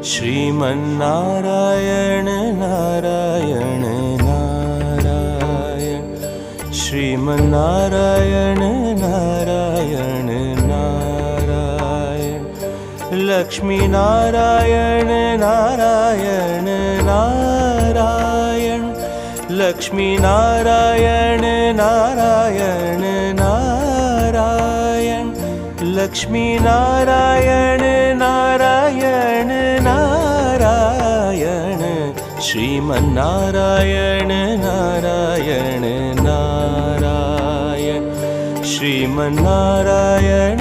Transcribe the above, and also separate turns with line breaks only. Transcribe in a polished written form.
Sriman Narayana Narayan Narayan Sriman Narayana Narayan Narayan Lakshmi Narayan Narayan Narayan Lakshmi Narayan Narayan Narayan Lakshmi Narayan Narayan Narayan Sriman Narayana Narayan Narayan Sriman Narayana